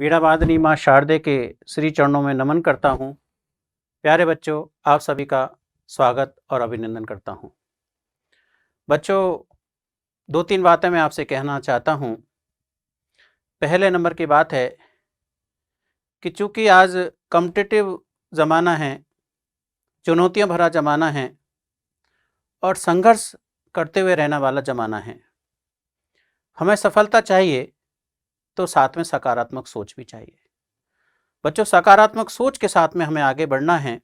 वीणावादिनी माँ शारदे के श्री चरणों में नमन करता हूँ। प्यारे बच्चों, आप सभी का स्वागत और अभिनंदन करता हूँ। बच्चों, 2-3 बातें मैं आपसे कहना चाहता हूँ। पहले नंबर की बात है कि चूँकि आज कॉम्पिटिटिव ज़माना है, चुनौतियाँ भरा ज़माना है और संघर्ष करते हुए रहने वाला ज़माना है। हमें सफलता चाहिए तो साथ में सकारात्मक सोच भी चाहिए। बच्चों, सकारात्मक सोच के साथ में हमें आगे बढ़ना है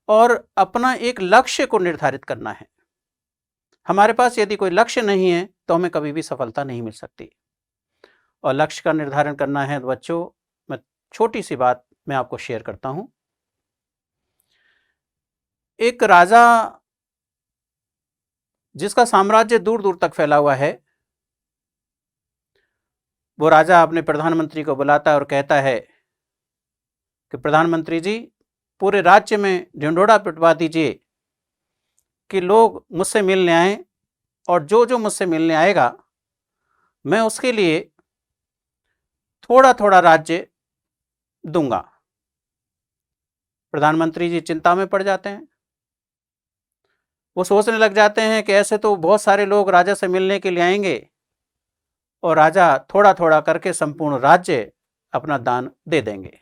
और अपना एक लक्ष्य को निर्धारित करना है। हमारे पास यदि कोई लक्ष्य नहीं है तो हमें कभी भी सफलता नहीं मिल सकती। और लक्ष्य का निर्धारण करना है तो बच्चों, मैं छोटी सी बात मैं आपको शेयर करता हूं। एक राजा जिसका साम्राज्य दूर दूर तक फैला हुआ है, वो राजा अपने प्रधानमंत्री को बुलाता है और कहता है कि प्रधानमंत्री जी, पूरे राज्य में ढिंढोरा पिटवा दीजिए कि लोग मुझसे मिलने आए और जो जो मुझसे मिलने आएगा मैं उसके लिए थोड़ा थोड़ा राज्य दूंगा। प्रधानमंत्री जी चिंता में पड़ जाते हैं। वो सोचने लग जाते हैं कि ऐसे तो बहुत सारे लोग राजा से मिलने के लिए आएंगे और राजा थोड़ा थोड़ा करके संपूर्ण राज्य अपना दान दे देंगे।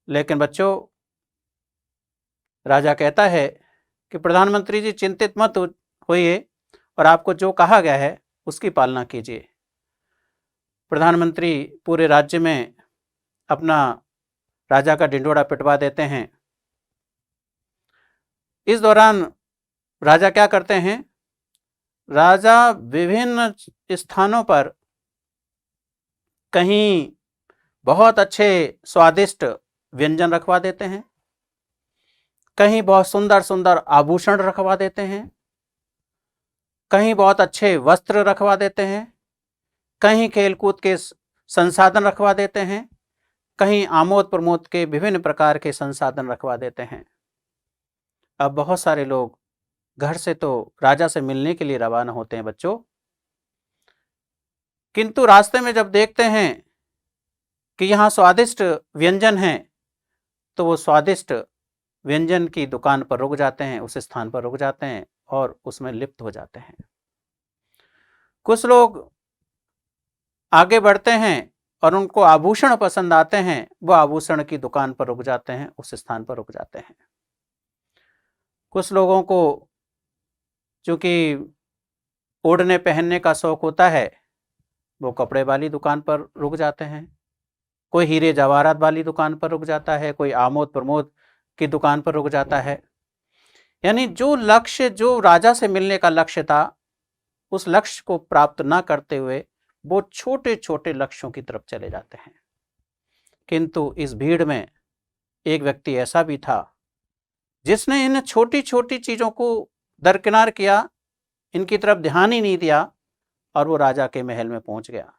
लेकिन बच्चों, राजा कहता है कि प्रधानमंत्री जी चिंतित मत होइए और आपको जो कहा गया है उसकी पालना कीजिए। प्रधानमंत्री पूरे राज्य में अपना राजा का ढिंढोरा पिटवा देते हैं। इस दौरान राजा क्या करते हैं? राजा विभिन्न स्थानों पर कहीं बहुत अच्छे स्वादिष्ट व्यंजन रखवा देते हैं, कहीं बहुत सुंदर सुंदर आभूषण रखवा देते हैं, कहीं बहुत अच्छे वस्त्र रखवा देते हैं, कहीं खेलकूद के संसाधन रखवा देते हैं, कहीं आमोद प्रमोद के विभिन्न प्रकार के संसाधन रखवा देते हैं। अब बहुत सारे लोग घर से तो राजा से मिलने के लिए रवाना होते हैं बच्चों, किंतु रास्ते में जब देखते हैं कि यहाँ स्वादिष्ट व्यंजन हैं तो वो स्वादिष्ट व्यंजन की दुकान पर रुक जाते हैं, उस स्थान पर रुक जाते हैं और उसमें लिप्त हो जाते हैं। कुछ लोग आगे बढ़ते हैं और उनको आभूषण पसंद आते हैं, वो आभूषण की दुकान पर रुक जाते हैं, उस स्थान पर रुक जाते हैं। कुछ लोगों को चूंकि ओढ़ने पहनने का शौक होता है, वो कपड़े वाली दुकान पर रुक जाते हैं, कोई हीरे जवाहरात वाली दुकान पर रुक जाता है, कोई आमोद प्रमोद की दुकान पर रुक जाता है। यानी जो लक्ष्य, जो राजा से मिलने का लक्ष्य था, उस लक्ष्य को प्राप्त ना करते हुए वो छोटे छोटे लक्ष्यों की तरफ चले जाते हैं। किंतु इस भीड़ में एक व्यक्ति ऐसा भी था जिसने इन छोटी छोटी चीजों को दरकिनार किया, इनकी तरफ ध्यान ही नहीं दिया और वो राजा के महल में पहुंच गया।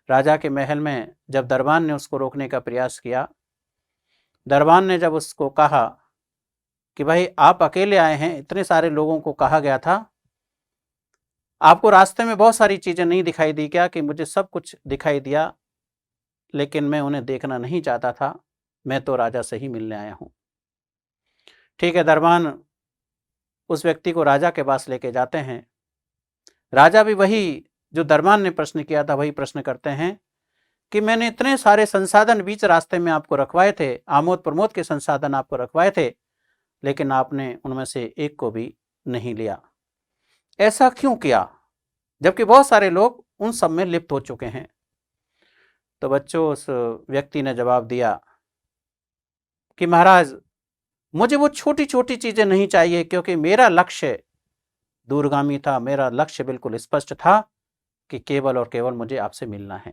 राजा के महल में जब दरबान ने उसको रोकने का प्रयास किया, दरबान ने जब उसको कहा कि भाई आप अकेले आए हैं, इतने सारे लोगों को कहा गया था, आपको रास्ते में बहुत सारी चीजें नहीं दिखाई दी क्या? कि मुझे सब कुछ दिखाई दिया, लेकिन मैं उन्हें देखना नहीं चाहता था, मैं तो राजा से ही मिलने आया हूं। ठीक है, दरबान उस व्यक्ति को राजा के पास लेके जाते हैं। राजा भी वही जो दरबान ने प्रश्न किया था वही प्रश्न करते हैं कि मैंने इतने सारे संसाधन बीच रास्ते में आपको रखवाए थे, आमोद प्रमोद के संसाधन आपको रखवाए थे, लेकिन आपने उनमें से एक को भी नहीं लिया। ऐसा क्यों किया, जबकि बहुत सारे लोग उन सब में लिप्त हो चुके हैं? तो बच्चों, उस व्यक्ति ने जवाब दिया कि महाराज, मुझे वो छोटी छोटी चीजें नहीं चाहिए, क्योंकि मेरा लक्ष्य दूरगामी था, मेरा लक्ष्य बिल्कुल स्पष्ट था कि केवल और केवल मुझे आपसे मिलना है।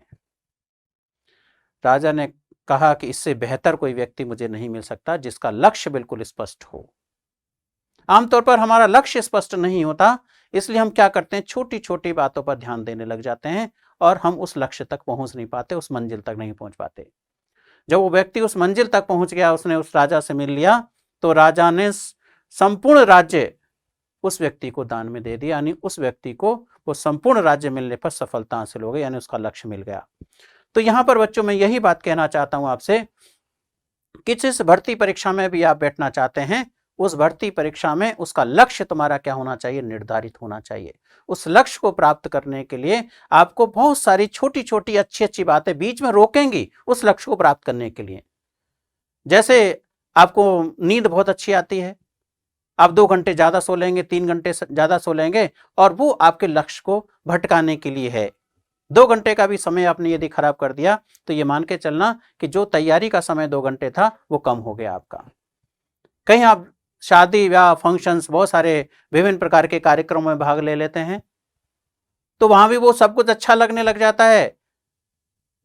राजा ने कहा कि इससे बेहतर कोई व्यक्ति मुझे नहीं मिल सकता जिसका लक्ष्य बिल्कुल स्पष्ट हो। आमतौर पर हमारा लक्ष्य स्पष्ट नहीं होता, इसलिए हम क्या करते हैं, छोटी छोटी बातों पर ध्यान देने लग जाते हैं और हम उस लक्ष्य तक पहुंच नहीं पाते, उस मंजिल तक नहीं पहुंच पाते। जब वो व्यक्ति उस मंजिल तक पहुंच गया, उसने उस राजा से मिल लिया, तो राजा ने संपूर्ण राज्य उस व्यक्ति को दान में दे दिया, यानी उस व्यक्ति को वो संपूर्ण राज्य मिलने पर सफलता हासिल हो गई, यानी उसका लक्ष्य मिल गया। तो यहाँ पर बच्चों मैं यही बात कहना चाहता हूँ आपसे कि जिस भर्ती परीक्षा में भी आप बैठना चाहते हैं, उस भर्ती परीक्षा में उसका लक्ष्य तुम्हारा क्या होना चाहिए, निर्धारित होना चाहिए। उस लक्ष्य को प्राप्त करने के लिए आपको बहुत सारी छोटी छोटी अच्छी अच्छी बातें बीच में रोकेंगी उस लक्ष्य को प्राप्त करने के लिए। जैसे आपको नींद बहुत अच्छी आती है, आप 2 घंटे ज्यादा सो लेंगे, 3 घंटे ज्यादा सो लेंगे, और वो आपके लक्ष्य को भटकाने के लिए है। 2 घंटे का भी समय आपने यदि खराब कर दिया तो ये मान के चलना कि जो तैयारी का समय 2 घंटे था वो कम हो गया आपका। कहीं आप शादी या फंक्शंस, बहुत सारे विभिन्न प्रकार के कार्यक्रमों में भाग ले लेते हैं, तो वहां भी वो सब कुछ अच्छा लगने लग जाता है,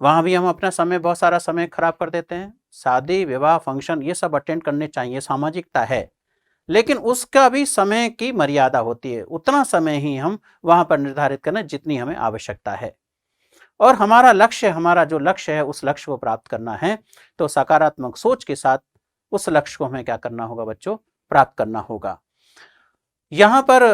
वहां भी हम अपना समय, बहुत सारा समय खराब कर देते हैं। शादी विवाह फंक्शन ये सब अटेंड करने चाहिए, सामाजिकता है, लेकिन उसका भी समय की मर्यादा होती है। उतना समय ही हम वहां पर निर्धारित करें जितनी हमें आवश्यकता है। और हमारा लक्ष्य, हमारा जो लक्ष्य है उस लक्ष्य को प्राप्त करना है, तो सकारात्मक सोच के साथ उस लक्ष्य को हमें क्या करना होगा बच्चों, प्राप्त करना होगा। यहां पर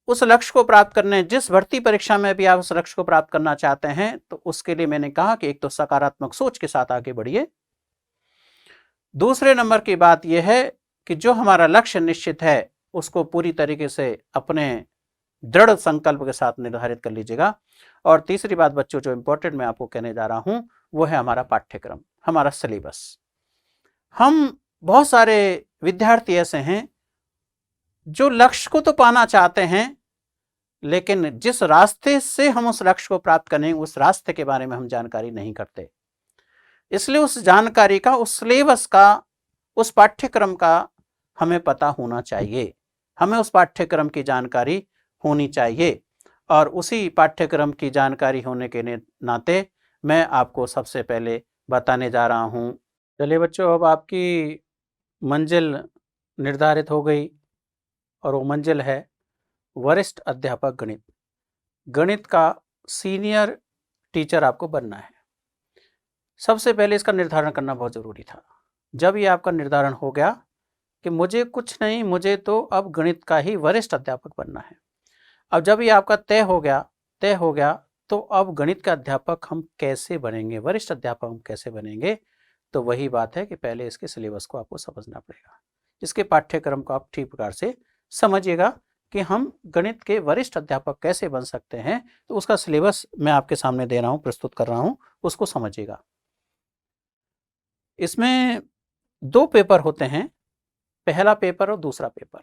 उस लक्ष्य को प्राप्त करने, जिस भर्ती परीक्षा में भी आप उस लक्ष्य को प्राप्त करना चाहते हैं, तो उसके लिए मैंने कहा कि एक तो सकारात्मक सोच के साथ आगे बढ़िए। दूसरे नंबर की बात यह है कि जो हमारा लक्ष्य निश्चित है उसको पूरी तरीके से अपने दृढ़ संकल्प के साथ निर्धारित कर लीजिएगा। और तीसरी बात बच्चों जो इंपॉर्टेंट मैं आपको कहने जा रहा हूं वो है हमारा पाठ्यक्रम, हमारा सिलेबस। हम बहुत सारे विद्यार्थी ऐसे हैं जो लक्ष्य को तो पाना चाहते हैं, लेकिन जिस रास्ते से हम उस लक्ष्य को प्राप्त करें उस रास्ते के बारे में हम जानकारी नहीं करते। इसलिए उस जानकारी का, उस सिलेबस का, उस पाठ्यक्रम का हमें पता होना चाहिए। हमें उस पाठ्यक्रम की जानकारी होनी चाहिए, और उसी पाठ्यक्रम की जानकारी होने के नाते मैं आपको सबसे पहले बताने जा रहा हूं। चलिए बच्चों, अब आपकी मंजिल निर्धारित हो गई, और वो मंजिल है वरिष्ठ अध्यापक गणित। गणित का सीनियर टीचर आपको बनना है। सबसे पहले इसका निर्धारण करना बहुत जरूरी था। जब ये आपका निर्धारण हो गया कि मुझे कुछ नहीं, मुझे तो अब गणित का ही वरिष्ठ अध्यापक बनना है, अब जब ये आपका तय हो गया, तो अब गणित का अध्यापक हम कैसे बनेंगे, वरिष्ठ अध्यापक हम कैसे बनेंगे, तो वही बात है कि पहले इसके सिलेबस को आपको समझना पड़ेगा। इसके पाठ्यक्रम को आप ठीक प्रकार से समझिएगा कि हम गणित के वरिष्ठ अध्यापक कैसे बन सकते हैं। तो उसका सिलेबस मैं आपके सामने दे रहा हूं, प्रस्तुत कर रहा हूं, उसको समझिएगा। इसमें 2 पेपर होते हैं, पहला पेपर और दूसरा पेपर।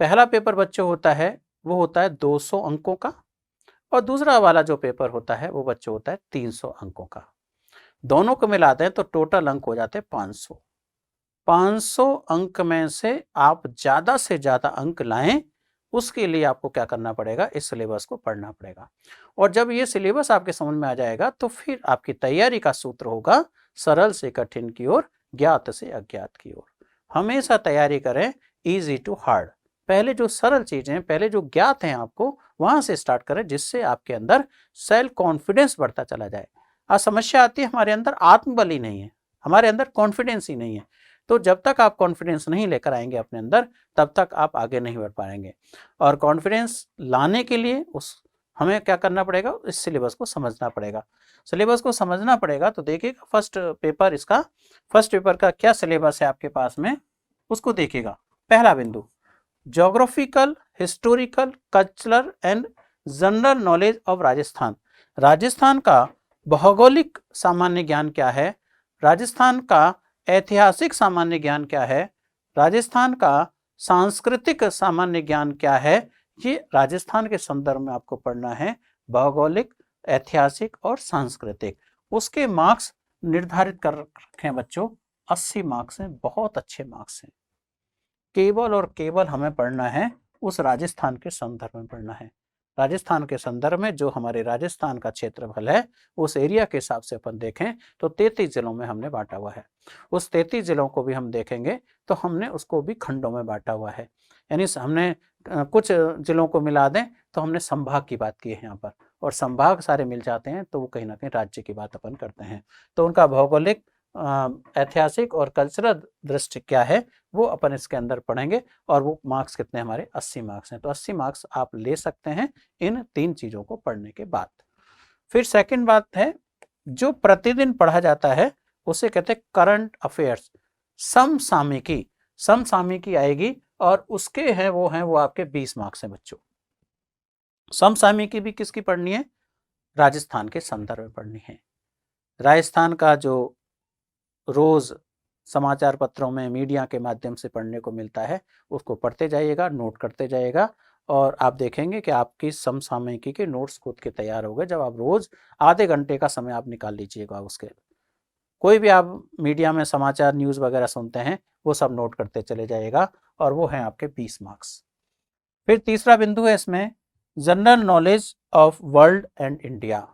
पहला पेपर बच्चों होता है, वो होता है 200 अंकों का, और दूसरा वाला जो पेपर होता है वो बच्चों होता है 300 अंकों का। दोनों को मिलाते हैं तो टोटल अंक हो जाते हैं 500। 500 अंक में से आप ज्यादा से ज्यादा अंक लाएं, उसके लिए आपको क्या करना पड़ेगा, इस सिलेबस को पढ़ना पड़ेगा। और जब ये सिलेबस आपके समझ में आ जाएगा तो फिर आपकी तैयारी का सूत्र होगा सरल से कठिन की ओर, ज्ञात से अज्ञात की ओर। हमेशा तैयारी करें इजी टू हार्ड। पहले जो सरल चीजें, पहले जो ज्ञात हैं आपको वहां से स्टार्ट करें, जिससे आपके अंदर सेल्फ कॉन्फिडेंस बढ़ता चला जाए। आज समस्या आती है हमारे अंदर आत्मबल ही नहीं है, हमारे अंदर कॉन्फिडेंस ही नहीं है। तो जब तक आप कॉन्फिडेंस नहीं लेकर आएंगे अपने अंदर, तब तक आप आगे नहीं बढ़ पाएंगे। और कॉन्फिडेंस लाने के लिए हमें क्या करना पड़ेगा, इस सिलेबस को समझना पड़ेगा। सिलेबस को समझना पड़ेगा तो देखिएगा फर्स्ट पेपर का क्या सिलेबस है आपके पास में, उसको देखिएगा। पहला बिंदु, geographical, historical, cultural and general knowledge of Rajasthan. Rajasthan का भौगोलिक सामान्य ज्ञान क्या है, राजस्थान का ऐतिहासिक सामान्य ज्ञान क्या है, राजस्थान का सांस्कृतिक सामान्य ज्ञान क्या है, ये राजस्थान के संदर्भ में आपको पढ़ना है। भौगोलिक, ऐतिहासिक और सांस्कृतिक, उसके मार्क्स निर्धारित कर रखें बच्चों, 80 मार्क्स हैं, बहुत अच्छे मार्क्स हैं। केवल और केवल हमें पढ़ना है उस राजस्थान के संदर्भ में पढ़ना है। राजस्थान के संदर्भ में जो हमारे राजस्थान का क्षेत्रफल है, उस एरिया के हिसाब से अपन देखें तो 33 जिलों में हमने बांटा हुआ है। उस 33 जिलों को भी हम देखेंगे तो हमने उसको भी खंडों में बांटा हुआ है, यानी हमने कुछ जिलों को मिला दें तो हमने संभाग की बात की है यहाँ पर, और संभाग सारे मिल जाते हैं तो वो कहीं ना कहीं राज्य की बात अपन करते हैं। तो उनका भौगोलिक ऐतिहासिक और कल्चरल दृष्टि क्या है वो अपन इसके अंदर पढ़ेंगे। और वो मार्क्स कितने हमारे 80 मार्क्स हैं। तो 80 मार्क्स आप ले सकते हैं इन 3 चीज़ों को पढ़ने के बाद। फिर सेकंड बात है, जो प्रतिदिन पढ़ा जाता है उसे कहते हैं करंट अफेयर्स। समसामयिकी, समसामयिकी आएगी और उसके हैं वो आपके 20 मार्क्स हैं बच्चों। समसामयिकी भी किसकी पढ़नी है? राजस्थान के संदर्भ में पढ़नी है। राजस्थान का जो रोज समाचार पत्रों में मीडिया के माध्यम से पढ़ने को मिलता है उसको पढ़ते जाइएगा, नोट करते जाइएगा और आप देखेंगे कि आपकी समसामयिकी के नोट्स खुद के तैयार हो गए जब आप रोज आधे घंटे का समय आप निकाल लीजिएगा। उसके कोई भी आप मीडिया में समाचार न्यूज़ वगैरह सुनते हैं वो सब नोट करते चले जाइएगा और वो हैं आपके 20 मार्क्स। फिर तीसरा बिंदु है इसमें general knowledge of world and India,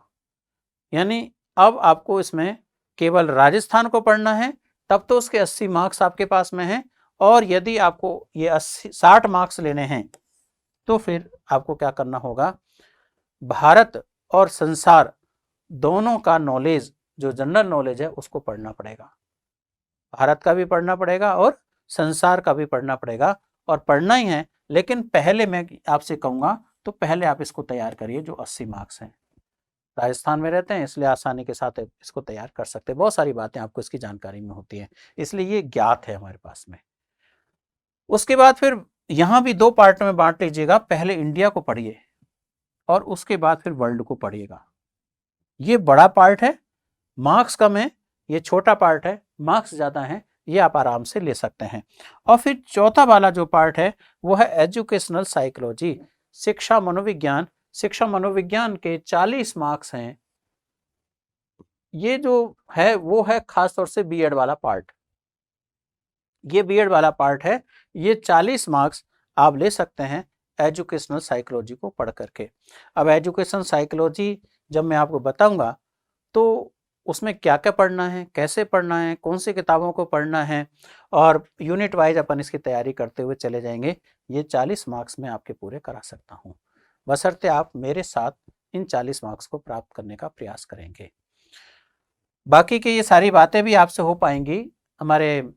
यानी अब आपको इसमें केवल राजस्थान को पढ़ना है तब तो उसके 80 मार्क्स आपके पास में हैं। और यदि आपको ये 60 मार्क्स लेने हैं तो फिर आपको क्या करना होगा, भारत और संसार दोनों का नॉलेज, जो जनरल नॉलेज है उसको पढ़ना पड़ेगा। भारत का भी पढ़ना पड़ेगा और संसार का भी पढ़ना पड़ेगा और पढ़ना ही है। लेकिन पहले मैं आपसे कहूँगा तो पहले आप इसको तैयार करिए जो 80 मार्क्स हैं। राजस्थान में रहते हैं इसलिए आसानी के साथ इसको तैयार कर सकते हैं। बहुत सारी बातें आपको इसकी जानकारी में होती हैं इसलिए ये ज्ञात है हमारे पास में। उसके बाद फिर यहाँ भी 2 पार्ट में बांट लीजिएगा, पहले इंडिया को पढ़िए और उसके बाद फिर वर्ल्ड को पढ़िएगा। ये बड़ा पार्ट है, मार्क्स कम है, ये छोटा पार्ट है, मार्क्स ज़्यादा हैं, ये आप आराम से ले सकते हैं। और फिर चौथा वाला जो पार्ट है वो है एजुकेशनल साइकोलॉजी, शिक्षा मनोविज्ञान। शिक्षा मनोविज्ञान के 40 मार्क्स हैं। ये जो है वो है खासतौर से बीएड वाला पार्ट। ये बीएड वाला पार्ट है, ये 40 मार्क्स आप ले सकते हैं एजुकेशनल साइकोलॉजी को पढ़ करके। अब एजुकेशनल साइकोलॉजी जब मैं आपको बताऊंगा तो उसमें क्या क्या पढ़ना है, कैसे पढ़ना है, कौन सी किताबों को पढ़ना है और यूनिट वाइज अपन इसकी तैयारी करते हुए चले जाएंगे। ये 40 मार्क्स मैं आपके पूरे करा सकता हूँ बशर्ते आप मेरे साथ इन 40 मार्क्स को प्राप्त करने का प्रयास करेंगे। बाकी की ये सारी बातें भी आपसे हो पाएंगी, हमारे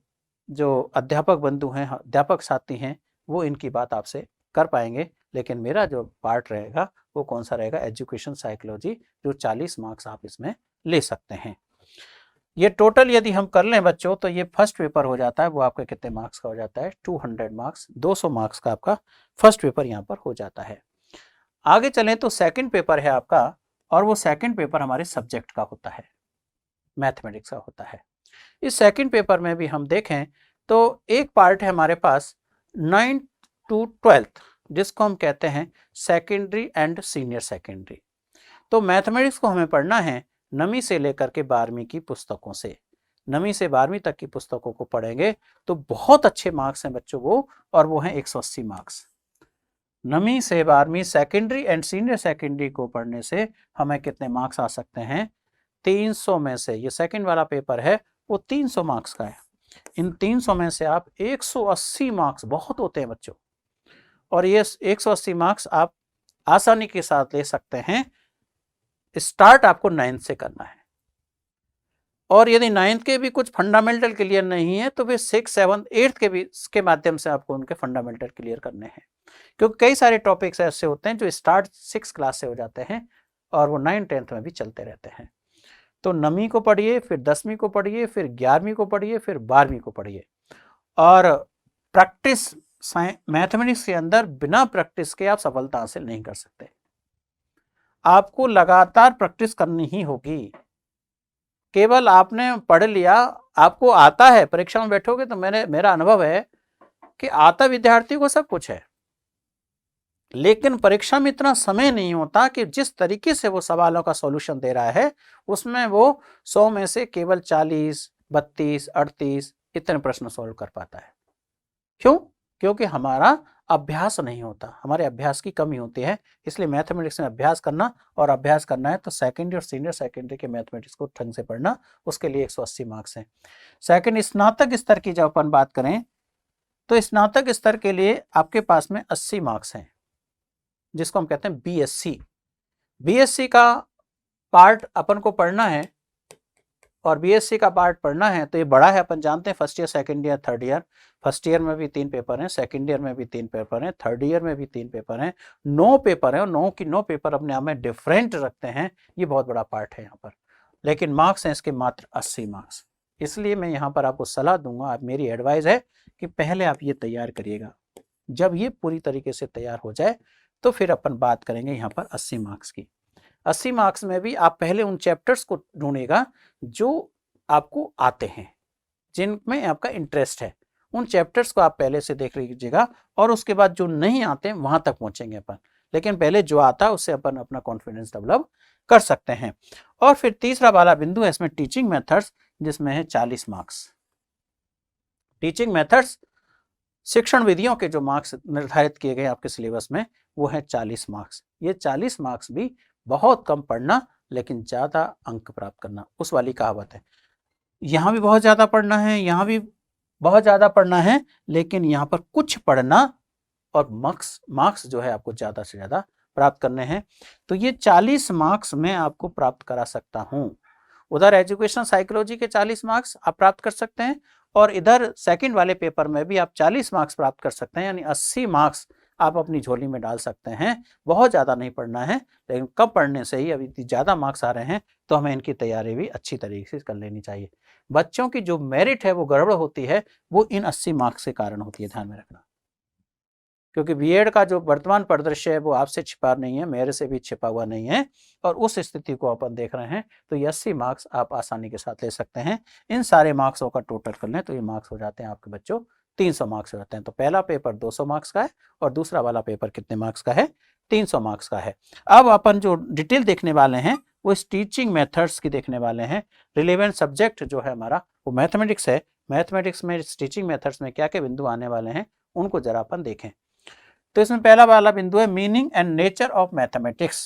जो अध्यापक बंधु हैं, अध्यापक साथी हैं, वो इनकी बात आपसे कर पाएंगे। लेकिन मेरा जो पार्ट रहेगा वो कौन सा रहेगा, एजुकेशन साइकोलॉजी, जो 40 मार्क्स आप इसमें ले सकते हैं। ये टोटल यदि हम कर लें बच्चों तो ये फर्स्ट पेपर हो जाता है, वो आपका कितने मार्क्स का हो जाता है, 200 मार्क्स, 200 मार्क्स का आपका फर्स्ट पेपर यहाँ पर हो जाता है। आगे चलें तो सेकंड पेपर है आपका, और वो सेकंड पेपर हमारे सब्जेक्ट का होता है, मैथमेटिक्स का होता है। इस सेकंड पेपर में भी हम देखें तो एक पार्ट है हमारे पास 9th to 12th, जिसको हम कहते हैं सेकेंडरी एंड सीनियर सेकेंडरी। तो मैथमेटिक्स को हमें पढ़ना है नवीं से लेकर के 12वीं की पुस्तकों से। नवीं से 12वीं तक की पुस्तकों को पढ़ेंगे तो बहुत अच्छे मार्क्स हैं बच्चों वो, और वो हैं 180 मार्क्स। नवीं से 12वीं सेकेंडरी एंड सीनियर सेकेंडरी को पढ़ने से हमें कितने मार्क्स आ सकते हैं, 300 में से, ये सेकंड वाला पेपर है वो 300 मार्क्स का है। इन 300 में से आप 180 मार्क्स, बहुत होते हैं बच्चों, और ये 180 मार्क्स आप आसानी के साथ ले सकते हैं। स्टार्ट आपको 9th से करना है, और यदि 9th के भी कुछ फंडामेंटल क्लियर नहीं है तो फिर 6th 7th 8th के भी के माध्यम से आपको उनके फंडामेंटल क्लियर करने हैं। क्योंकि कई सारे टॉपिक्स ऐसे होते हैं जो स्टार्ट 6th क्लास से हो जाते हैं और वो 9th 10th में भी चलते रहते हैं। तो नवीं को पढ़िए, फिर 10वीं को पढ़िए, फिर 11वीं को पढ़िए, फिर 12वीं को पढ़िए। और प्रैक्टिस, मैथमेटिक्स के अंदर बिना प्रैक्टिस के आप सफलता हासिल नहीं कर सकते। आपको लगातार प्रैक्टिस करनी ही होगी। केवल आपने पढ़ लिया, आपको आता है, परीक्षा में बैठोगे तो मेरा अनुभव है कि आता विद्यार्थी को सब कुछ है, लेकिन परीक्षा में इतना समय नहीं होता कि जिस तरीके से वो सवालों का सॉल्यूशन दे रहा है उसमें वो 100 में से केवल 40, 32, 38 इतने प्रश्न सॉल्व कर पाता है। क्यों? क्योंकि हमारा अभ्यास नहीं होता, हमारे अभ्यास की कमी होती है। इसलिए मैथमेटिक्स में अभ्यास करना, और अभ्यास करना है तो सेकेंडरी और सीनियर सेकेंडरी के मैथमेटिक्स को ढंग से पढ़ना, उसके लिए 180 मार्क्स हैं। सेकेंड, स्नातक स्तर की जब अपन बात करें तो स्नातक स्तर के लिए आपके पास में 80 मार्क्स हैं, जिसको हम कहते हैं बीएससी। बीएससी का पार्ट अपन को पढ़ना है और बीएससी का पार्ट पढ़ना है तो ये बड़ा है, अपन जानते हैं, first year, second year, third year. First year में भी 3 पेपर हैं, सेकंड ईयर में भी 3 पेपर हैं, थर्ड ईयर में भी 3 पेपर हैं, 9 पेपर हैं, और 9 पेपर अपने आप में डिफरेंट रखते हैं। ये बहुत बड़ा पार्ट है यहाँ पर, लेकिन मार्क्स हैं इसके मात्र 80 मार्क्स। इसलिए मैं यहाँ पर आपको सलाह दूंगा, आप, मेरी एडवाइस है कि पहले आप ये तैयार करिएगा। जब ये पूरी तरीके से तैयार हो जाए तो फिर अपन बात करेंगे यहाँ पर 80 मार्क्स की। 80 मार्क्स में भी आप पहले उन चैप्टर्स को ढूंढेगा जो आपको आते हैं, जिनमें आपका इंटरेस्ट है, उन चैप्टर्स को आप पहले से देख लीजिएगा, और उसके बाद जो नहीं आते वहां तक पहुंचेंगे अपन। लेकिन पहले जो आता है उससे अपन अपना कॉन्फिडेंस डेवलप कर सकते हैं। और फिर तीसरा वाला बिंदु है इसमें टीचिंग मेथड्स, जिसमें है 40 मार्क्स। टीचिंग मेथड्स, शिक्षण विधियों के जो मार्क्स निर्धारित किए गए आपके सिलेबस में, वो है 40 मार्क्स। ये 40 मार्क्स भी बहुत कम पढ़ना, लेकिन ज्यादा अंक प्राप्त करना, उस वाली कहावत है। यहाँ भी बहुत ज्यादा पढ़ना है, यहाँ भी बहुत ज्यादा पढ़ना है, लेकिन यहाँ पर कुछ पढ़ना और मार्क्स जो है आपको ज्यादा से ज्यादा प्राप्त करने हैं। तो ये 40 मार्क्स मैं आपको प्राप्त करा सकता हूँ। उधर एजुकेशन साइकोलॉजी के 40 मार्क्स आप प्राप्त कर सकते हैं, और इधर सेकंड वाले पेपर में भी आप 40 मार्क्स प्राप्त कर सकते हैं, यानी 80 मार्क्स आप अपनी झोली में डाल सकते हैं। बहुत ज़्यादा नहीं पढ़ना है, लेकिन कम पढ़ने से ही, अभी ज़्यादा मार्क्स आ रहे हैं तो हमें इनकी तैयारी भी अच्छी तरीके से कर लेनी चाहिए। बच्चों की जो मेरिट है वो गड़बड़ होती है, वो इन 80 मार्क्स के कारण होती है, ध्यान में रखना। क्योंकि बीएड का जो वर्तमान परिदृश्य है वो आपसे छिपा नहीं है, मेरे से भी छिपा हुआ नहीं है, और उस स्थिति को अपन देख रहे हैं। तो ये 80 मार्क्स आप आसानी के साथ ले सकते हैं। इन सारे मार्क्सों का टोटल कर लें तो ये मार्क्स हो जाते हैं आपके बच्चों 300 मार्क्स हो जाते हैं। तो पहला पेपर 200 मार्क्स का है, और दूसरा वाला पेपर कितने मार्क्स का है? 300 मार्क्स का है। अब अपन जो डिटेल देखने वाले हैं वो इस टीचिंग मेथड्स की देखने वाले हैं। रिलेवेंट सब्जेक्ट जो है हमारा वो मैथमेटिक्स है। मैथमेटिक्स में टीचिंग मेथड्स में क्या क्या बिंदु आने वाले हैं उनको जरा अपन देखें। तो इसमें पहला वाला बिंदु है meaning and nature of mathematics.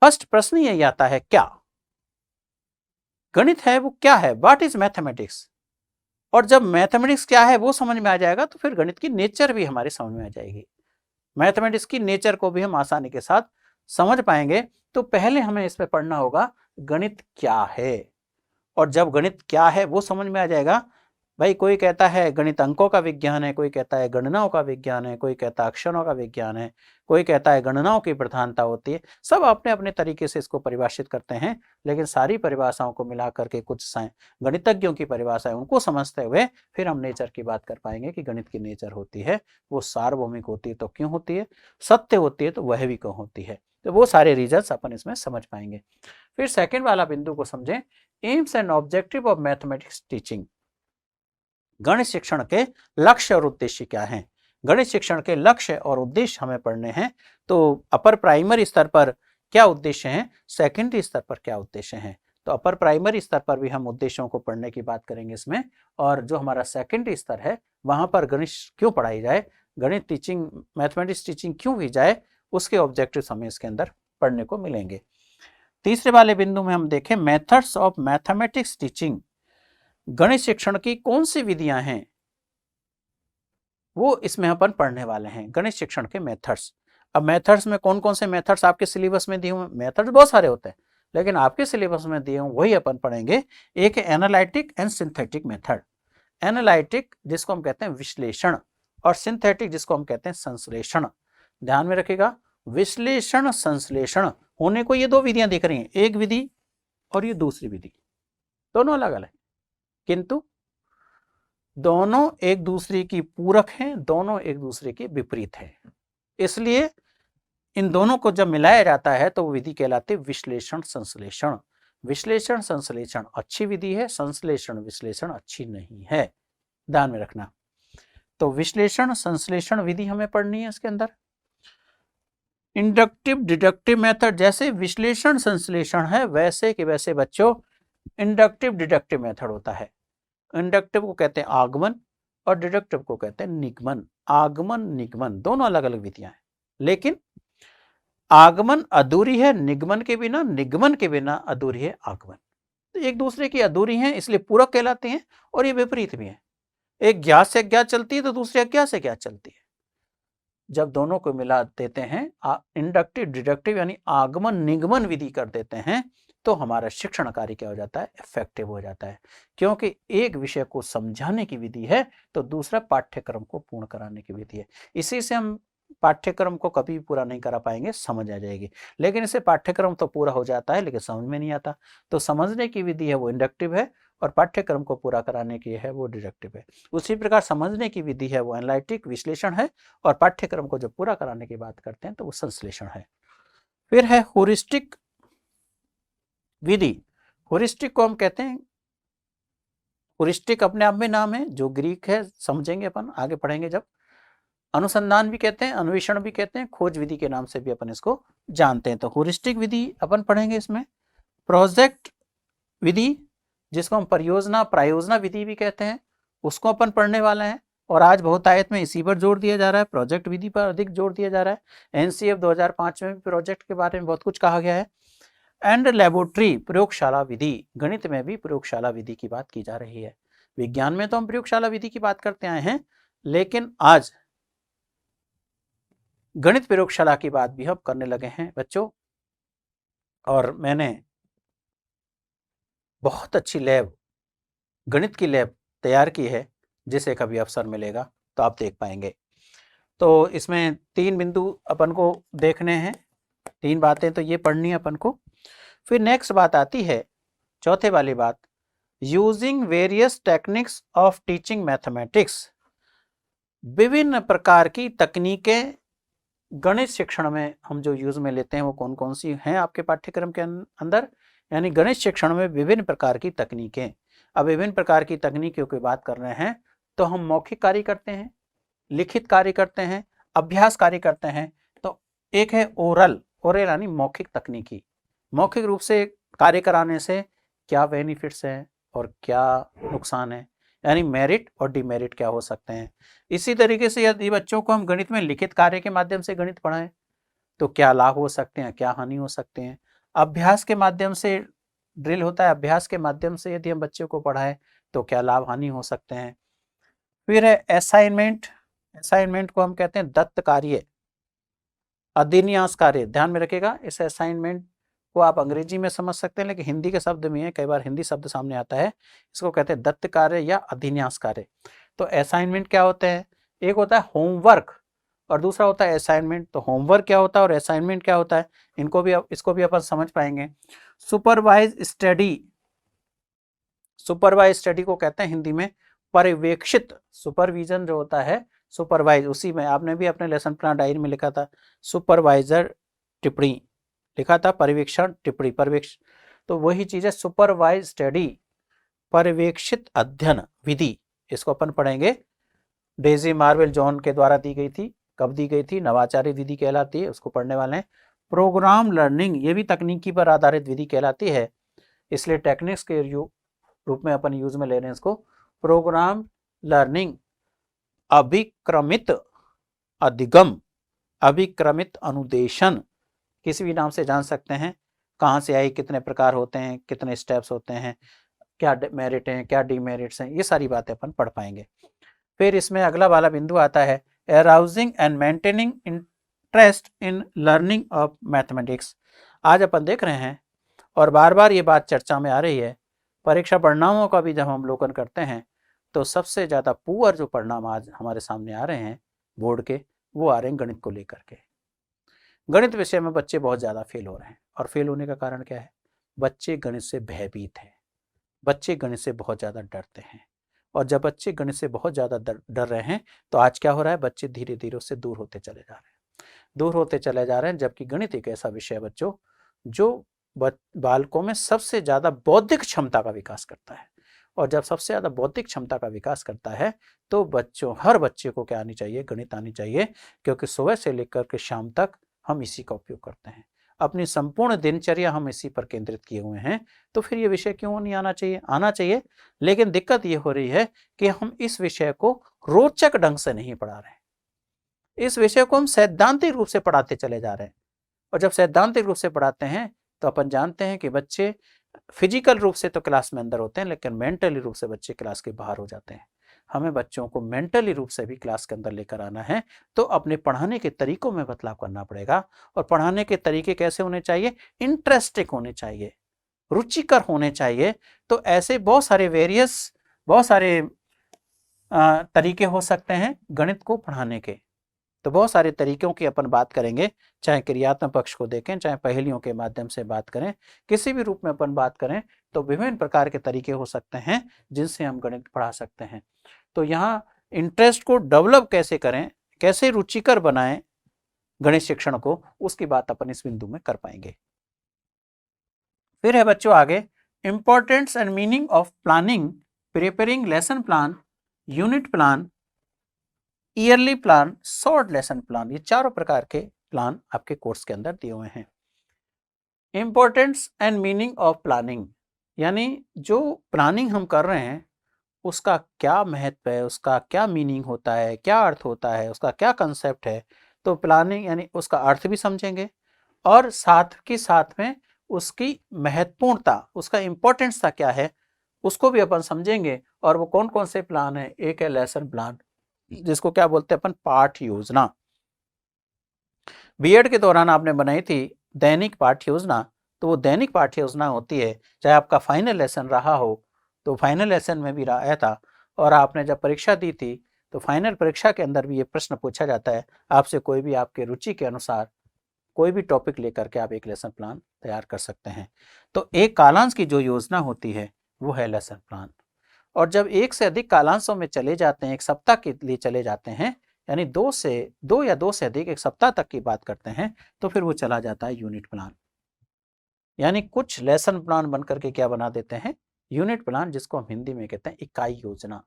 First प्रश्न यही आता है, क्या गणित है वो क्या है? What is mathematics? और जब मैथमेटिक्स क्या है वो समझ में आ जाएगा तो फिर गणित की नेचर भी हमारी समझ में आ जाएगी। मैथमेटिक्स की नेचर को भी हम आसानी के साथ समझ पाएंगे। तो पहले हमें इसमें पढ़ना होगा गणित क्या है, और जब गणित क्या है वो समझ में आ जाएगा, भाई कोई कहता है गणित अंकों का विज्ञान है, कोई कहता है गणनाओं का विज्ञान है, कोई कहता है अक्षरों का विज्ञान है, कोई कहता है गणनाओं की प्रधानता होती है। सब अपने अपने तरीके से इसको परिभाषित करते हैं, लेकिन सारी परिभाषाओं को मिला करके कुछ गणितज्ञों की परिभाषा है उनको समझते हुए फिर हम नेचर की बात कर पाएंगे कि गणित की नेचर होती है वो सार्वभौमिक होती है तो क्यों होती है, सत्य होती है तो वह भी क्यों होती है। तो वो सारे रीजन्स अपन इसमें समझ पाएंगे। फिर सेकेंड वाला बिंदु को समझें, AIIMS and objective of mathematics teaching. गणित शिक्षण के लक्ष्य और उद्देश्य क्या हैं? गणित शिक्षण के लक्ष्य और उद्देश्य हमें पढ़ने हैं। तो अपर प्राइमरी स्तर पर क्या उद्देश्य हैं, सेकेंडरी स्तर पर क्या उद्देश्य हैं। तो अपर प्राइमरी स्तर पर भी हम उद्देश्यों को पढ़ने की बात करेंगे इसमें, और जो हमारा सेकेंडरी स्तर है वहां पर गणित क्यों पढ़ाई जाए, गणित टीचिंग, मैथमेटिक्स टीचिंग क्यों की जाए, उसके ऑब्जेक्टिव हमें इसके अंदर पढ़ने को मिलेंगे। तीसरे वाले बिंदु में हम देखें मेथड्स ऑफ मैथमेटिक्स टीचिंग। गणित शिक्षण की कौन सी विधियां हैं वो इसमें अपन पढ़ने वाले हैं, गणित शिक्षण के मेथड्स। अब मेथड्स में कौन कौन से मेथड्स आपके सिलेबस में दिए हुए, मेथड्स बहुत सारे होते हैं लेकिन आपके सिलेबस में दिए हुए वही अपन पढ़ेंगे। एक है analytic and synthetic method. Analytic जिसको हम कहते हैं विश्लेषण, और सिंथेटिक जिसको हम कहते हैं संश्लेषण। ध्यान में रखिएगा, विश्लेषण संश्लेषण होने को ये दो विधियां दिख रही हैं, एक विधि और ये दूसरी विधि, दोनों अलग अलग, किंतु दोनों एक दूसरे की पूरक हैं, दोनों एक दूसरे के विपरीत हैं। इसलिए इन दोनों को जब मिलाया जाता है तो वो विधि कहलाती है विश्लेषण संश्लेषण। विश्लेषण संश्लेषण अच्छी विधि है, संश्लेषण विश्लेषण अच्छी नहीं है, ध्यान में रखना। तो विश्लेषण संश्लेषण विधि हमें पढ़नी है इसके अंदर। इंडक्टिव डिडक्टिव मेथड, जैसे विश्लेषण संश्लेषण है वैसे के वैसे बच्चों इंडक्टिव डिडक्टिव मेथड होता है। इंडक्टिव को कहते हैं आगमन और डिडक्टिव को कहते हैं निगमन। आगमन निगमन दोनों अलग अलग विधियां हैं, लेकिन आगमन अधूरी है निगमन के बिना, निगमन के बिना अधूरी है आगमन। तो एक दूसरे की अधूरी हैं इसलिए पूरक कहलाते हैं, और ये विपरीत भी है। एक ज्ञात से अज्ञात चलती है तो दूसरी अज्ञात से ज्ञात चलती है। जब दोनों को मिला देते हैं, इंडक्टिव डिडक्टिव यानी आगमन निगमन विधि कर देते हैं, तो हमारा शिक्षण कार्य क्या हो जाता है, इफेक्टिव हो जाता है। क्योंकि एक विषय को समझाने की विधि है तो दूसरा पाठ्यक्रम को पूर्ण कराने की विधि है। इसी से हम पाठ्यक्रम को कभी पूरा नहीं करा पाएंगे, समझ आ जाएगी। लेकिन इसे पाठ्यक्रम तो पूरा हो जाता है लेकिन समझ में नहीं आता। तो समझने की विधि है वो इंडक्टिव है और पाठ्यक्रम को पूरा कराने की है वो डिडक्टिव है। उसी प्रकार समझने की विधि है वो एनालिटिक विश्लेषण है और पाठ्यक्रम को जब पूरा कराने की बात करते हैं तो वो संश्लेषण है। फिर है हुरिस्टिक विधि। हुरिस्टिक को हम कहते हैं, हुरिस्टिक अपने आप में नाम है जो ग्रीक है, समझेंगे अपन आगे पढ़ेंगे जब। अनुसंधान भी कहते हैं, अन्वेषण भी कहते हैं, खोज विधि के नाम से भी अपन इसको जानते हैं। तो हुरिस्टिक विधि अपन पढ़ेंगे इसमें। प्रोजेक्ट विधि जिसको हम परियोजना प्रायोजना विधि भी कहते हैं, उसको अपन पढ़ने वाले हैं। और आज बहुतायत में इसी पर जोर दिया जा रहा है, प्रोजेक्ट विधि पर अधिक जोर दिया जा रहा है। एनसीएफ 2005 में भी प्रोजेक्ट के बारे में बहुत कुछ कहा गया है। एंड लेबोरेटरी प्रयोगशाला विधि, गणित में भी प्रयोगशाला विधि की बात की जा रही है। विज्ञान में तो हम प्रयोगशाला विधि की बात करते आए हैं, लेकिन आज गणित प्रयोगशाला की बात भी हम करने लगे हैं बच्चों। और मैंने बहुत अच्छी लैब, गणित की लैब तैयार की है, जिसे कभी अवसर मिलेगा तो आप देख पाएंगे। तो इसमें 3 बिंदु अपन को देखने हैं, 3 बातें तो ये पढ़नी है अपन को। फिर नेक्स्ट बात आती है, चौथे वाली बात, using various techniques of teaching mathematics. विभिन्न प्रकार की तकनीकें गणित शिक्षण में हम जो यूज में लेते हैं वो कौन कौन सी हैं आपके पाठ्यक्रम के अंदर। यानी गणित शिक्षण में विभिन्न प्रकार की तकनीकें। अब विभिन्न प्रकार की तकनीकों की बात कर रहे हैं तो हम मौखिक कार्य करते हैं, लिखित कार्य करते हैं, अभ्यास कार्य करते हैं। तो एक है ओरल यानी मौखिक तकनीकी। मौखिक रूप से कार्य कराने से क्या बेनिफिट्स हैं और क्या नुकसान है, यानी मेरिट और डिमेरिट क्या हो सकते हैं। इसी तरीके से यदि बच्चों को हम गणित में लिखित कार्य के माध्यम से गणित पढ़ाएं तो क्या लाभ हो सकते हैं, क्या हानि हो सकते हैं। अभ्यास के माध्यम से ड्रिल होता है, अभ्यास के माध्यम से यदि हम बच्चों को पढ़ाएं तो क्या लाभ हानि हो सकते हैं। फिर है असाइनमेंट। असाइनमेंट को हम कहते हैं दत्त कार्य, अधिन्यास कार्य। ध्यान में रखिएगा, इस असाइनमेंट को आप अंग्रेजी में समझ सकते हैं लेकिन हिंदी के शब्द में है, कई बार हिंदी शब्द सामने आता है। इसको कहते हैं दत्त कार्य या अधिन्यास कार्य। तो असाइनमेंट क्या होते हैं, एक होता है होमवर्क और दूसरा होता है असाइनमेंट। तो होमवर्क क्या होता है और असाइनमेंट क्या होता है, इसको भी अपन समझ पाएंगे। सुपरवाइज स्टडी, सुपरवाइज स्टडी को कहते हैं हिंदी में पर्यवेक्षित। सुपरविजन जो होता है, सुपरवाइज, उसी में आपने भी अपने लेसन प्लान डायरी में लिखा था सुपरवाइजर टिप्पणी लिखा था, पर्यवेक्षण टिप्पणी पर्यवेक्षण। तो वही चीज है सुपरवाइज स्टडी, पर्यवेक्षित अध्ययन विधि। इसको अपन पढ़ेंगे। डेजी मार्वेल जॉन के द्वारा दी गई थी, कब दी गई थी, नवाचारी विधि कहलाती है, उसको पढ़ने वाले हैं। प्रोग्राम लर्निंग, ये भी तकनीकी पर आधारित विधि कहलाती है, इसलिए टेक्निक्स के रूप में अपन यूज में ले रहे हैं इसको। प्रोग्राम लर्निंग, अभिक्रमित अधिगम, अभिक्रमित अनुदेशन, किसी भी नाम से जान सकते हैं। कहाँ से आई, कितने प्रकार होते हैं, कितने स्टेप्स होते हैं, क्या मेरिट हैं, क्या डिमेरिट्स हैं, ये सारी बातें अपन पढ़ पाएंगे। फिर इसमें अगला वाला बिंदु आता है arousing and maintaining interest in learning of mathematics. आज अपन देख रहे हैं और बार बार ये बात चर्चा में आ रही है, परीक्षा परिणामों का भी जब हम अवलोकन करते हैं तो सबसे ज़्यादा पुअर जो परिणाम आज हमारे सामने आ रहे हैं बोर्ड के, वो आ रहे हैं गणित को लेकर के। गणित विषय में बच्चे बहुत ज़्यादा फेल हो रहे हैं और फेल होने का कारण क्या है, बच्चे गणित से भयभीत हैं, बच्चे गणित से बहुत ज़्यादा डरते हैं। और जब बच्चे गणित से बहुत ज़्यादा डर रहे हैं तो आज क्या हो रहा है, बच्चे धीरे धीरे उससे दूर होते चले जा रहे हैं, दूर होते चले जा रहे हैं। जबकि गणित एक ऐसा विषय है बच्चों जो बालकों में सबसे ज़्यादा बौद्धिक क्षमता का विकास करता है। और जब सबसे ज़्यादा बौद्धिक क्षमता का विकास करता है तो हर बच्चे को क्या आनी चाहिए, गणित आनी चाहिए। क्योंकि सुबह से लेकर के शाम तक हम इसी का उपयोग करते हैं, अपनी संपूर्ण दिनचर्या हम इसी पर केंद्रित किए हुए हैं। तो फिर ये विषय क्यों नहीं आना चाहिए, आना चाहिए। लेकिन दिक्कत ये हो रही है कि हम इस विषय को रोचक ढंग से नहीं पढ़ा रहे हैं, इस विषय को हम सैद्धांतिक रूप से पढ़ाते चले जा रहे हैं। और जब सैद्धांतिक रूप से पढ़ाते हैं तो अपन जानते हैं कि बच्चे फिजिकल रूप से तो क्लास में अंदर होते हैं लेकिन मेंटली रूप से बच्चे क्लास के बाहर हो जाते हैं। हमें बच्चों को मेंटली रूप से भी क्लास के अंदर लेकर आना है, तो अपने पढ़ाने के तरीकों में बदलाव करना पड़ेगा। और पढ़ाने के तरीके कैसे होने चाहिए, इंटरेस्टिंग होने चाहिए। रुचिकर होने चाहिए। तो ऐसे बहुत सारे तरीके हो सकते हैं गणित को पढ़ाने के। तो बहुत सारे तरीकों की अपन बात करेंगे, चाहे क्रियात्मक पक्ष को देखें, चाहे पहेलियों के माध्यम से बात करें, किसी भी रूप में अपन बात करें, तो विभिन्न प्रकार के तरीके हो सकते हैं जिनसे हम गणित पढ़ा सकते हैं। तो यहाँ इंटरेस्ट को डेवलप कैसे करें, कैसे रुचिकर बनाएं गणित शिक्षण को, उसकी बात अपन इस बिंदु में कर पाएंगे। फिर है बच्चों आगे, importance and meaning of planning, preparing lesson plan, unit plan, yearly plan, short lesson plan. ये चारों प्रकार के प्लान आपके कोर्स के अंदर दिए हुए हैं। Importance and meaning of planning, यानी जो प्लानिंग हम कर रहे हैं उसका क्या महत्व है, उसका क्या मीनिंग होता है, क्या अर्थ होता है, उसका क्या कंसेप्ट है। तो प्लानिंग यानी उसका अर्थ भी समझेंगे और साथ के साथ में उसकी महत्वपूर्णता, उसका इंपॉर्टेंस क्या है, उसको भी अपन समझेंगे। और वो कौन कौन से प्लान है, एक है लेसन प्लान, जिसको क्या बोलते हैं अपन, पाठ योजना। बीएड के दौरान आपने बनाई थी दैनिक पाठ्य योजना, तो वो दैनिक पाठ्य योजना होती है, चाहे आपका फाइनल लेसन रहा हो, तो फाइनल लेसन में भी आया था, और आपने जब परीक्षा दी थी तो फाइनल परीक्षा के अंदर भी ये प्रश्न पूछा जाता है आपसे, कोई भी आपके रुचि के अनुसार कोई भी टॉपिक लेकर के आप एक लेसन प्लान तैयार कर सकते हैं। तो एक कालांश की जो योजना होती है वो है लेसन प्लान। और जब एक से अधिक कालांशों में चले जाते हैं, एक सप्ताह के लिए चले जाते हैं, यानी दो या दो से अधिक एक सप्ताह तक की बात करते हैं, तो फिर वो चला जाता है यूनिट प्लान। यानी कुछ लेसन प्लान बनकर के क्या बना देते हैं, यूनिट प्लान, जिसको हम हिंदी में कहते हैं इकाई योजना।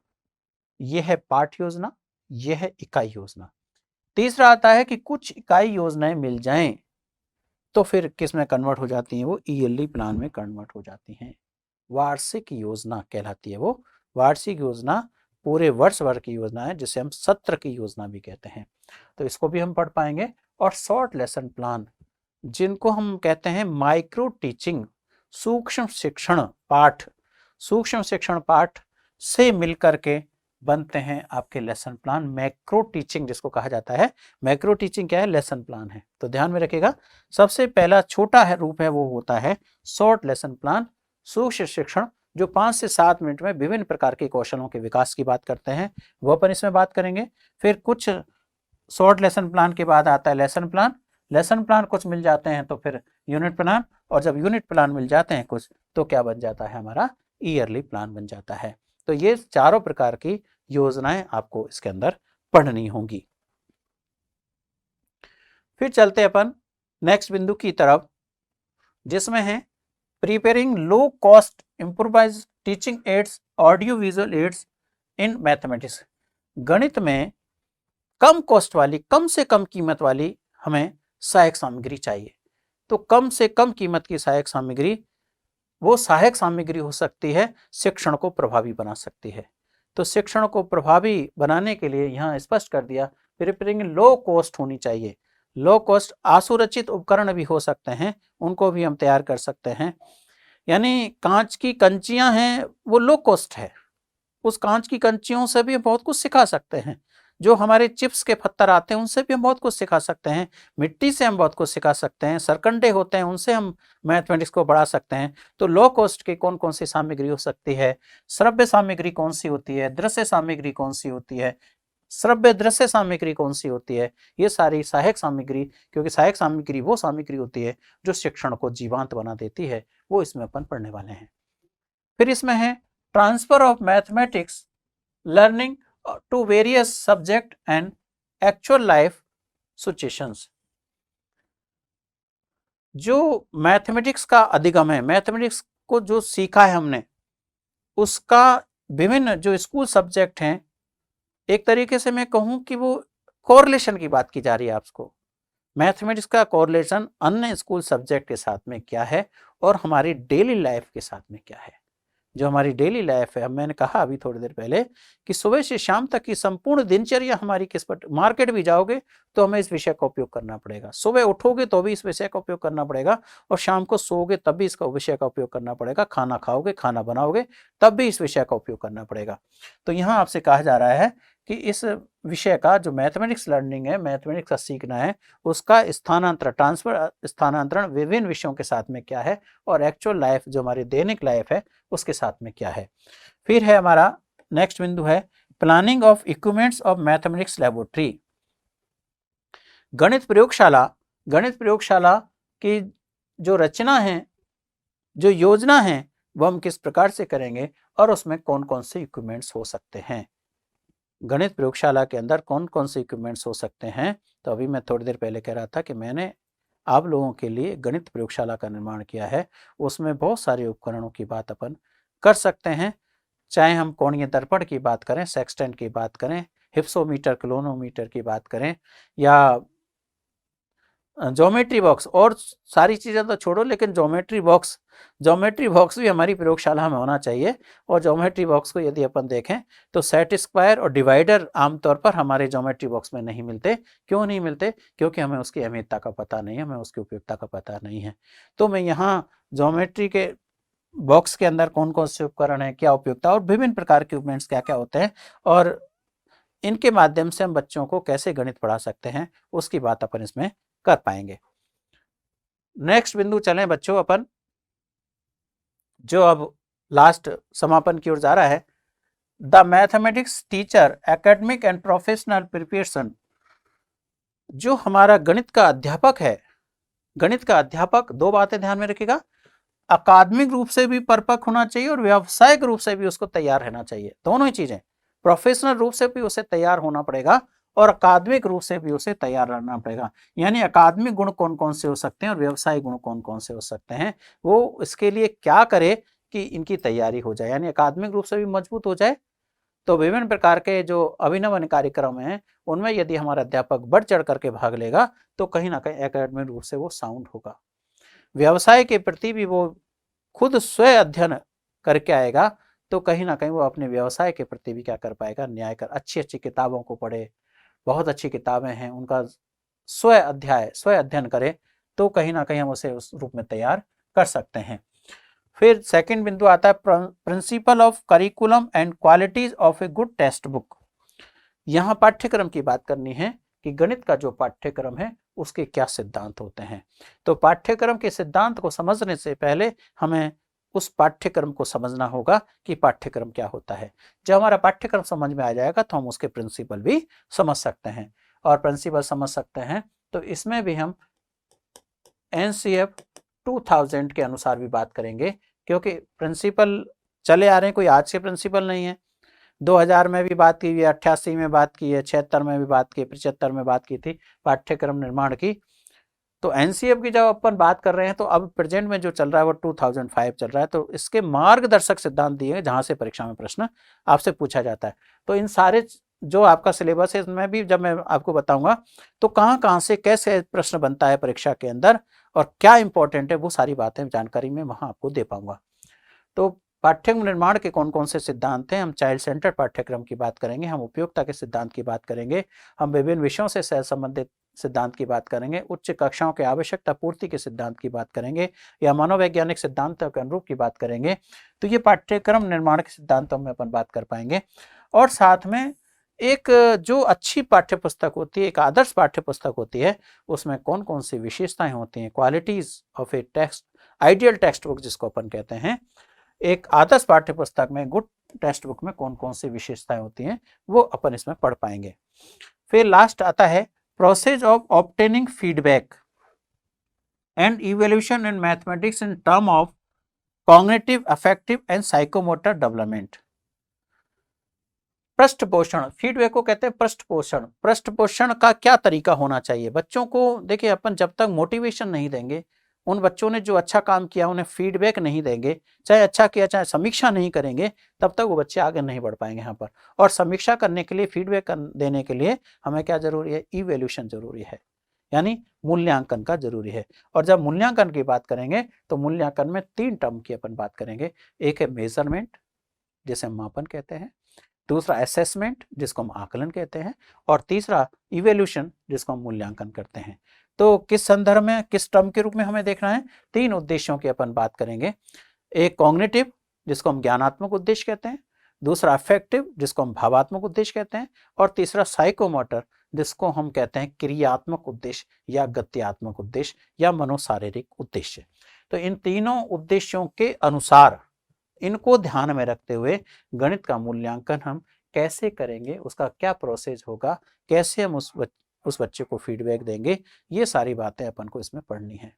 यह है पाठ योजना, यह है इकाई योजना। तीसरा आता है कि कुछ इकाई योजनाएं मिल जाएं तो फिर किस में कन्वर्ट हो जाती हैं, वो ईयरली प्लान में कन्वर्ट हो जाती हैं। वार्षिक योजना कहलाती है वो। वार्षिक योजना पूरे वर्ष भर की योजना है, जिसे हम सत्र की योजना भी कहते हैं। तो इसको भी हम पढ़ पाएंगे। और शॉर्ट लेसन प्लान, जिनको हम कहते हैं माइक्रो टीचिंग, सूक्ष्म शिक्षण पाठ, सूक्ष्म शिक्षण पाठ से मिलकर के बनते हैं आपके लेसन प्लान। मैक्रो टीचिंग जिसको कहा जाता है, मैक्रो टीचिंग क्या है, लेसन प्लान है। तो ध्यान में रखिएगा, सबसे पहला छोटा है रूप है वो होता है शॉर्ट लेसन प्लान, सूक्ष्म शिक्षण, जो 5 से 7 मिनट में विभिन्न प्रकार के कौशलों के विकास की बात करते हैं, वो अपन इसमें बात करेंगे। फिर कुछ शॉर्ट लेसन प्लान के बाद आता है लेसन प्लान, लेसन प्लान कुछ मिल जाते हैं तो फिर यूनिट प्लान, और जब यूनिट प्लान मिल जाते हैं कुछ, तो क्या बन जाता है, हमारा ईयरली प्लान बन जाता है। तो ये चारों प्रकार की योजनाएं आपको इसके अंदर पढ़नी होंगी। फिर चलते अपन नेक्स्ट बिंदु की तरफ, जिसमें है preparing low cost improvise teaching ads, audio visual aids in mathematics. गणित में कम कॉस्ट वाली, कम से कम कीमत वाली हमें सहायक सामग्री चाहिए। तो कम से कम कीमत की सहायक सामग्री, वो सहायक सामग्री हो सकती है शिक्षण को प्रभावी बना सकती है। तो शिक्षण को प्रभावी बनाने के लिए यहाँ स्पष्ट कर दिया, प्रिपेयरिंग लो कॉस्ट होनी चाहिए। लो कॉस्ट आसुरचित उपकरण भी हो सकते हैं, उनको भी हम तैयार कर सकते हैं। यानी कांच की कंचियां हैं, वो लो कॉस्ट है, उस कांच की कंचियों से भी हम बहुत कुछ सिखा सकते हैं। जो हमारे चिप्स के पत्थर आते हैं उनसे भी हम बहुत कुछ सिखा सकते हैं, मिट्टी से हम बहुत कुछ सिखा सकते हैं, सरकंडे होते हैं उनसे हम मैथमेटिक्स को बढ़ा सकते हैं। तो लो कॉस्ट की कौन कौन सी सामग्री हो सकती है, श्रव्य सामग्री कौन सी होती है, दृश्य सामग्री कौन सी होती है, श्रव्य दृश्य सामग्री कौन सी होती है, ये सारी सहायक सामग्री, क्योंकि सहायक सामग्री वो सामग्री होती है जो शिक्षण को जीवांत बना देती है, वो इसमें अपन पढ़ने वाले हैं। फिर इसमें है transfer of mathematics learning to various subject and actual life situations. जो मैथमेटिक्स का अधिगम है, मैथमेटिक्स को जो सीखा है हमने, उसका विभिन्न जो स्कूल सब्जेक्ट हैं, एक तरीके से मैं कहूं कि वो कोरिलेशन की बात की जा रही है आपको। मैथमेटिक्स का कोरिलेशन अन्य स्कूल सब्जेक्ट के साथ में क्या है और हमारी डेली लाइफ के साथ में क्या है। जो हमारी डेली लाइफ है, मैंने कहा अभी थोड़ी देर पहले कि सुबह से शाम तक की संपूर्ण दिनचर्या हमारी किस पर, मार्केट भी जाओगे तो हमें इस विषय का उपयोग करना पड़ेगा, सुबह उठोगे तो भी इस विषय का उपयोग करना पड़ेगा, और शाम को सोओगे तब भी इसका विषय का उपयोग करना पड़ेगा, खाना खाओगे, खाना बनाओगे तब भी इस विषय का उपयोग करना पड़ेगा। तो यहाँ आपसे कहा जा रहा है कि इस विषय का जो मैथमेटिक्स लर्निंग है, मैथमेटिक्स का सीखना है, उसका स्थानांतरण विभिन्न विषयों के साथ में क्या है और एक्चुअल लाइफ जो हमारी दैनिक लाइफ है उसके साथ में क्या है। फिर है हमारा नेक्स्ट बिंदु है planning of equipments of mathematics laboratory. गणित प्रयोगशाला की जो रचना है, जो योजना है, वो हम किस प्रकार से करेंगे और उसमें कौन कौन से इक्विपमेंट्स हो सकते हैं। गणित प्रयोगशाला के अंदर कौन कौन से इक्विपमेंट्स हो सकते हैं। तो अभी मैं थोड़ी देर पहले कह रहा था कि मैंने आप लोगों के लिए गणित प्रयोगशाला का निर्माण किया है, उसमें बहुत सारे उपकरणों की बात अपन कर सकते हैं। चाहे हम कोणीय दर्पण की बात करें, सेक्सटेंट की बात करें, हिप्सोमीटर, क्लोनोमीटर की बात करें, या ज्योमेट्री बॉक्स, और सारी चीज़ें तो छोड़ो, लेकिन ज्योमेट्री बॉक्स भी हमारी प्रयोगशाला में होना चाहिए। और ज्योमेट्री बॉक्स को यदि अपन देखें तो सेट स्क्वायर और डिवाइडर आमतौर पर हमारे ज्योमेट्री बॉक्स में नहीं मिलते। क्यों नहीं मिलते? क्योंकि हमें उसकी अहमियतता का पता नहीं है, हमें उसकी उपयोगिता का पता नहीं है। तो मैं यहाँ ज्योमेट्री के बॉक्स के अंदर कौन कौन से उपकरण हैं, क्या उपयोगिता, और विभिन्न प्रकार के उपकरण क्या क्या होते हैं, और इनके माध्यम से हम बच्चों को कैसे गणित पढ़ा सकते हैं, उसकी बात अपन इसमें कर पाएंगे। नेक्स्ट बिंदु चलें बच्चों अपन, जो अब लास्ट समापन की ओर जा रहा है। The mathematics teacher academic and professional preparation. जो हमारा गणित का अध्यापक है, गणित का अध्यापक दो बातें ध्यान में रखिएगा, अकादमिक रूप से भी परिपक्व होना चाहिए और व्यावसायिक रूप से भी उसको तैयार रहना चाहिए। दोनों ही चीजें, प्रोफेशनल रूप से भी उसे तैयार होना पड़ेगा और अकादमिक रूप से भी उसे तैयार रहना पड़ेगा। यानी अकादमिक गुण कौन कौन से हो सकते हैं और व्यावसायिक गुण कौन कौन से हो सकते हैं, वो इसके लिए क्या करे कि इनकी तैयारी हो जाए, यानी अकादमिक रूप से भी मजबूत हो जाए। तो विभिन्न प्रकार के जो अभिनव कार्यक्रम हैं उनमें यदि हमारा अध्यापक बढ़ चढ़ करके भाग लेगा तो कहीं ना कहीं एकेडमिक रूप से वो साउंड होगा। व्यवसाय के प्रति भी वो खुद स्वयं अध्ययन करके आएगा तो कहीं ना कहीं वो अपने व्यवसाय के प्रति भी क्या कर पाएगा, न्याय कर, अच्छी अच्छी किताबों को पढ़े, बहुत अच्छी किताबें हैं उनका स्वयं अध्ययन करे तो कहीं ना कहीं हम उसे उस रूप में तैयार कर सकते हैं। फिर सेकंड बिंदु आता है principle of curriculum and qualities of a good text book. यहाँ पाठ्यक्रम की बात करनी है कि गणित का जो पाठ्यक्रम है उसके क्या सिद्धांत होते हैं। तो पाठ्यक्रम के सिद्धांत को समझने से पहले हमें उस पाठ्यक्रम को समझना होगा कि पाठ्यक्रम क्या होता है। जब हमारा पाठ्यक्रम समझ में आ जाएगा तो हम उसके प्रिंसिपल भी समझ सकते हैं, और प्रिंसिपल समझ सकते हैं तो इसमें भी हम NCF 2000 के अनुसार भी बात करेंगे, क्योंकि प्रिंसिपल चले आ रहे हैं, कोई आज के प्रिंसिपल नहीं है। 2000 में भी बात की हुई है, 88 में बात की है, 76 में भी बात की, 75 में बात की थी पाठ्यक्रम निर्माण की। तो NCF की जब अपन बात कर रहे हैं तो अब प्रेजेंट में जो चल रहा है वो 2005 चल रहा है। तो इसके मार्गदर्शक सिद्धांत दिए जहां से परीक्षा में प्रश्न आपसे पूछा जाता है। तो इन सारे जो आपका सिलेबस है इसमें भी जब मैं आपको बताऊंगा तो कहां से कैसे प्रश्न बनता है परीक्षा के अंदर और क्या इंपॉर्टेंट है, वो सारी बातें जानकारी में वहां आपको दे पाऊंगा। तो पाठ्यक्रम निर्माण के कौन कौन से सिद्धांत हैं, हम चाइल्ड सेंटर्ड पाठ्यक्रम की बात करेंगे, हम उपयोगिता के सिद्धांत की बात करेंगे, हम विभिन्न विषयों से सह संबंधित सिद्धांत की बात करेंगे, उच्च कक्षाओं के आवश्यकता पूर्ति के सिद्धांत की बात करेंगे, या मनोवैज्ञानिक सिद्धांतों के अनुरूप की बात करेंगे। तो ये पाठ्यक्रम निर्माण के सिद्धांतों में अपन बात कर पाएंगे। और साथ में एक जो अच्छी पाठ्य पुस्तक होती है, एक आदर्श पाठ्य पुस्तक होती है, उसमें कौन कौन सी विशेषताएं होती हैं, qualities of A text, ideal text book जिसको अपन कहते हैं, एक आदर्श पाठ्य पुस्तक में, गुड टेक्स्ट बुक में कौन कौन सी विशेषताएं होती हैं, वो अपन इसमें पढ़ पाएंगे। फिर लास्ट आता है process of obtaining feedback and evaluation in mathematics in term of cognitive, affective and psychomotor development. पृष्ठ पोषण, फीडबैक को कहते हैं पृष्ठ पोषण। पृष्ठ पोषण का क्या तरीका होना चाहिए बच्चों को? देखिए, अपन जब तक मोटिवेशन नहीं देंगे, उन बच्चों ने जो अच्छा काम किया उन्हें फीडबैक नहीं देंगे, चाहे अच्छा किया चाहे समीक्षा नहीं करेंगे, तब तक वो बच्चे आगे नहीं बढ़ पाएंगे यहाँ पर। और समीक्षा करने के लिए, फीडबैक देने के लिए हमें क्या जरूरी है? इवैल्यूएशन जरूरी है, यानी मूल्यांकन का जरूरी है। और जब मूल्यांकन की बात करेंगे तो मूल्यांकन में 3 टर्म की अपन बात करेंगे। एक है मेजरमेंट जिसे हम मापन कहते हैं, दूसरा असेसमेंट जिसको हम आकलन कहते हैं, और तीसरा इवैल्यूएशन जिसको हम मूल्यांकन करते हैं। तो किस संदर्भ में, किस टर्म के रूप में हमें देखना है? 3 उद्देश्यों की अपन बात करेंगे। एक कॉग्निटिव जिसको हम ज्ञानात्मक उद्देश्य कहते हैं, दूसरा अफेक्टिव, जिसको हम भावात्मक उद्देश्य कहते हैं, और तीसरा साइकोमोटर, जिसको हम कहते हैं क्रियात्मक उद्देश्य या गत्यात्मक उद्देश्य या मनोशारीरिक उद्देश्य। तो इन तीनों उद्देश्यों के अनुसार, इनको ध्यान में रखते हुए गणित का मूल्यांकन हम कैसे करेंगे, उसका क्या प्रोसेस होगा, कैसे हम उस बच्चे को फीडबैक देंगे, ये सारी बातें अपन को इसमें पढ़नी है।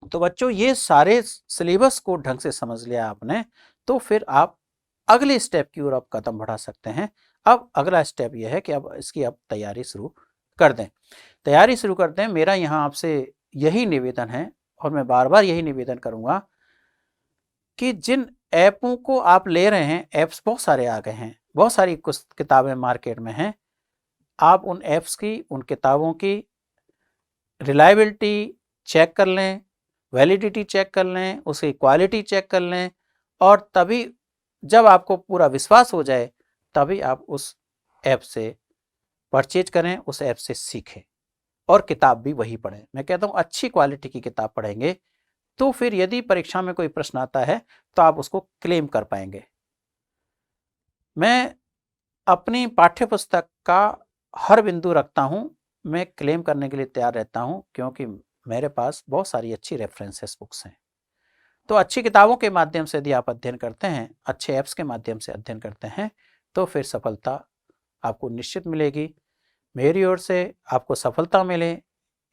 तो बच्चों, ये सारे सिलेबस को ढंग से समझ लिया आपने, तो फिर आप अगले स्टेप की ओर आप कदम बढ़ा सकते हैं। अब अगला स्टेप यह है कि अब इसकी आप तैयारी शुरू कर दें। तैयारी शुरू करते हैं। मेरा यहाँ आपसे यही निवेदन है, और मैं बार बार यही निवेदन करूँगा कि जिन ऐपों को आप ले रहे हैं, ऐप्स बहुत सारे आ गए हैं, बहुत सारी कुछ किताबें मार्केट में हैं, आप उन ऐप्स की, उन किताबों की रिलायबिलिटी चेक कर लें, वैलिडिटी चेक कर लें, उसकी क्वालिटी चेक कर लें, और तभी जब आपको पूरा विश्वास हो जाए, तभी आप उस ऐप से परचेज करें, उस ऐप से सीखें, और किताब भी वही पढ़ें। मैं कहता हूँ अच्छी क्वालिटी की किताब पढ़ेंगे तो फिर यदि परीक्षा में कोई प्रश्न आता है तो आप उसको क्लेम कर पाएंगे। मैं अपनी पाठ्यपुस्तक का हर बिंदु रखता हूँ, मैं क्लेम करने के लिए तैयार रहता हूँ, क्योंकि मेरे पास बहुत सारी अच्छी रेफरेंसेस बुक्स हैं। तो अच्छी किताबों के माध्यम से यदि आप अध्ययन करते हैं, अच्छे ऐप्स के माध्यम से अध्ययन करते हैं, तो फिर सफलता आपको निश्चित मिलेगी। मेरी ओर से आपको सफलता मिले,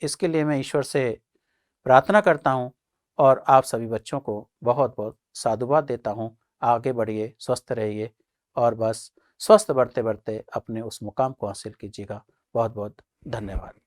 इसके लिए मैं ईश्वर से प्रार्थना करता हूँ, और आप सभी बच्चों को बहुत बहुत साधुवाद देता हूँ। आगे बढ़िए, स्वस्थ रहिए, और बस स्वस्थ बढ़ते बढ़ते अपने उस मुकाम को हासिल कीजिएगा। बहुत बहुत धन्यवाद।